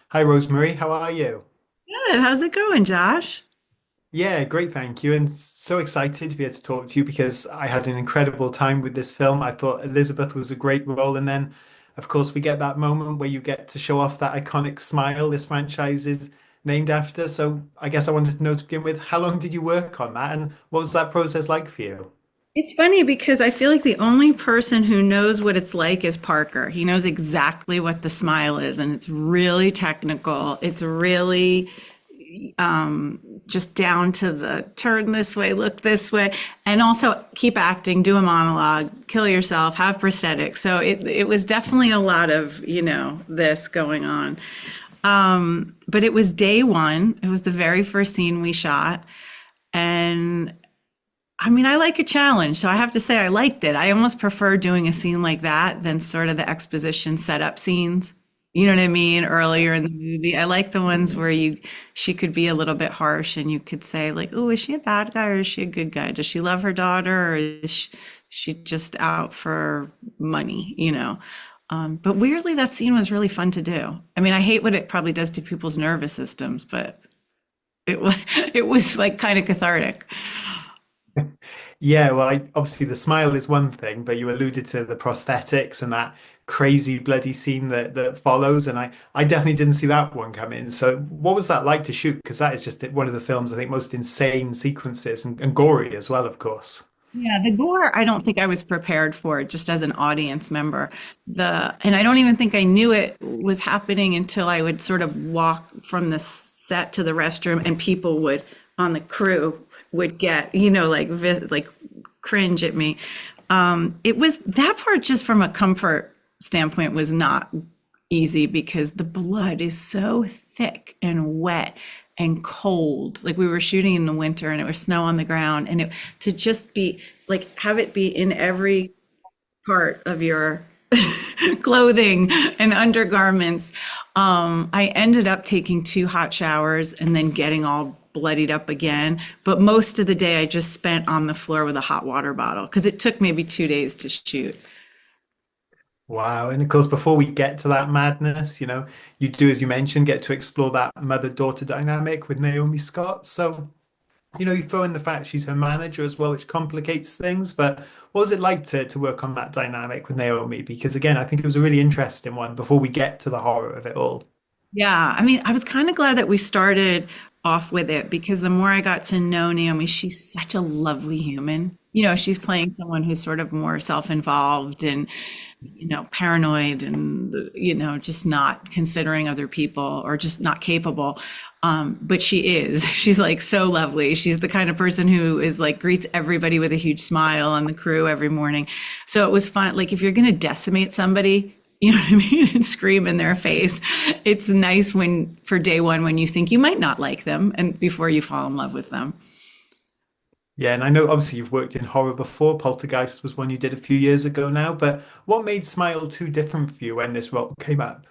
Hi, Rosemary. How are you? Good. How's it going, Josh? Yeah, great, thank you. And so excited to be able to talk to you because I had an incredible time with this film. I thought Elizabeth was a great role. And then, of course, we get that moment where you get to show off that iconic smile this franchise is named after. So I guess I wanted to know to begin with, how long did you work on that? And what was that process like for you? It's funny because I feel like the only person who knows what it's like is Parker. He knows exactly what the smile is, and it's really technical. It's really just down to the turn this way, look this way, and also keep acting, do a monologue, kill yourself, have prosthetics. So it was definitely a lot of, this going on. But it was day one. It was the very first scene we shot. And I mean, I like a challenge, so I have to say I liked it. I almost prefer doing a scene like that than sort of the exposition setup scenes. You know what I mean? Earlier in the movie, I like the ones where she could be a little bit harsh, and you could say like, "Oh, is she a bad guy or is she a good guy? Does she love her daughter or is she just out for money?" But weirdly, that scene was really fun to do. I mean, I hate what it probably does to people's nervous systems, but it was it was like kind of cathartic. Yeah, well, obviously the smile is one thing, but you alluded to the prosthetics and that crazy bloody scene that follows, and I definitely didn't see that one come in. So, what was that like to shoot? Because that is just one of the film's, I think, most insane sequences and gory as well, of course. Yeah, the gore, I don't think I was prepared for it just as an audience member. And I don't even think I knew it was happening until I would sort of walk from the set to the restroom and people would on the crew would get, like cringe at me. It was that part just from a comfort standpoint was not easy because the blood is so thick and wet and cold. Like we were shooting in the winter and it was snow on the ground and it to just be like have it be in every part of your clothing and undergarments. I ended up taking two hot showers and then getting all bloodied up again. But most of the day I just spent on the floor with a hot water bottle because it took maybe 2 days to shoot. Wow. And of course, before we get to that madness, you do, as you mentioned, get to explore that mother-daughter dynamic with Naomi Scott. So, you throw in the fact she's her manager as well, which complicates things. But what was it like to work on that dynamic with Naomi? Because again, I think it was a really interesting one before we get to the horror of it all. Yeah, I mean, I was kind of glad that we started off with it because the more I got to know Naomi, she's such a lovely human. She's playing someone who's sort of more self-involved and, paranoid and, just not considering other people or just not capable. But she is. She's like so lovely. She's the kind of person who is like greets everybody with a huge smile on the crew every morning. So it was fun. Like if you're going to decimate somebody, you know what I mean? And scream in their face. It's nice when, for day one, when you think you might not like them and before you fall in love with them. Yeah, and I know obviously you've worked in horror before. Poltergeist was one you did a few years ago now, but what made Smile 2 different for you when this role came up?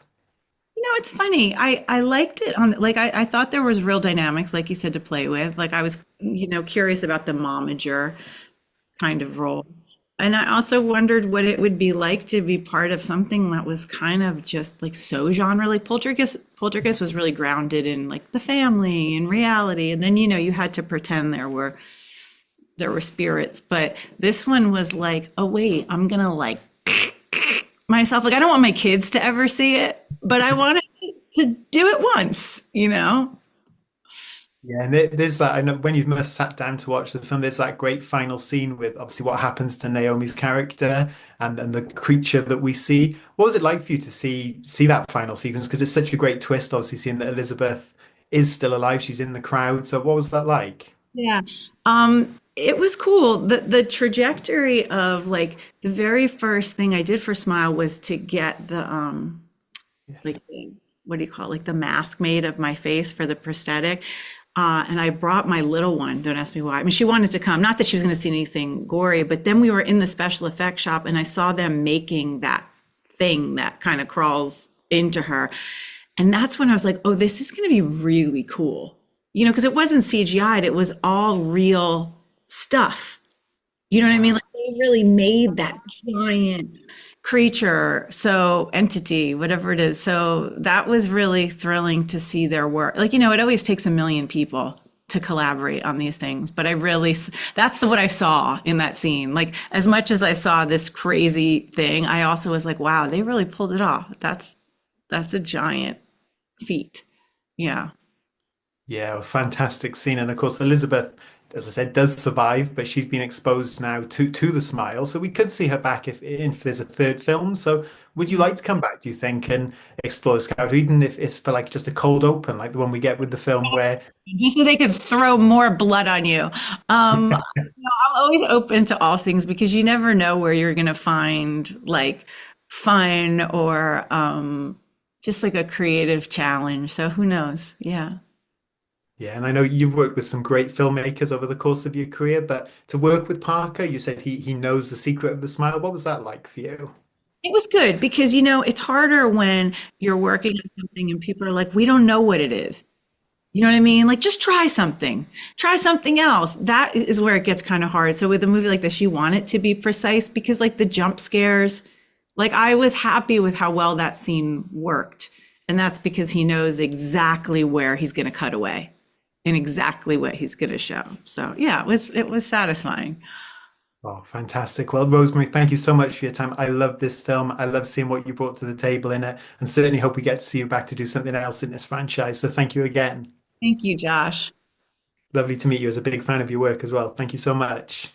It's funny. I liked it on like I thought there was real dynamics, like you said, to play with. Like I was, curious about the momager kind of role. And I also wondered what it would be like to be part of something that was kind of just like so genre. Like Poltergeist was really grounded in like the family and reality. And then, you had to pretend there were spirits. But this one was like, oh wait, I'm gonna like myself. Like I don't want my kids to ever see it, but I wanted to do it once. Yeah, and there's that. I know when you've most sat down to watch the film, there's that great final scene with obviously what happens to Naomi's character and the creature that we see. What was it like for you to see that final sequence? Because it's such a great twist, obviously, seeing that Elizabeth is still alive. She's in the crowd. So what was that like? Yeah. It was cool. The trajectory of like the very first thing I did for Smile was to get the Yeah. like what do you call it? Like the mask made of my face for the prosthetic. And I brought my little one. Don't ask me why. I mean, she wanted to come. Not that she was going to see anything gory, but then we were in the special effects shop and I saw them making that thing that kind of crawls into her. And that's when I was like, oh, this is going to be really cool. Because it wasn't CGI'd, it was all real stuff. You know what I mean? Wow. Like they really made that giant. creature, so entity, whatever it is. So that was really thrilling to see their work. Like, it always takes a million people to collaborate on these things, but that's what I saw in that scene. Like, as much as I saw this crazy thing, I also was like, wow, they really pulled it off. That's a giant feat. Yeah. Yeah, a fantastic scene. And of course, Elizabeth, as I said, does survive, but she's been exposed now to the smile. So we could see her back if there's a third film. So would you like to come back, do you think, and explore this character, even if it's for like just a cold open, like the one we get with the film where Just so they could throw more blood on you. I'm always open to all things because you never know where you're going to find like fun or just like a creative challenge. So who knows? Yeah. yeah, and I know you've worked with some great filmmakers over the course of your career, but to work with Parker, you said he knows the secret of the smile. What was that like for you? It was good because, it's harder when you're working on something and people are like, we don't know what it is. You know what I mean? Like, just try something else. That is where it gets kind of hard. So with a movie like this, you want it to be precise because like the jump scares, like I was happy with how well that scene worked. And that's because he knows exactly where he's going to cut away and exactly what he's going to show. So yeah, it was satisfying. Oh, fantastic. Well, Rosemary, thank you so much for your time. I love this film. I love seeing what you brought to the table in it, and certainly hope we get to see you back to do something else in this franchise. So thank you again. Thank you, Josh. Lovely to meet you as a big fan of your work as well. Thank you so much.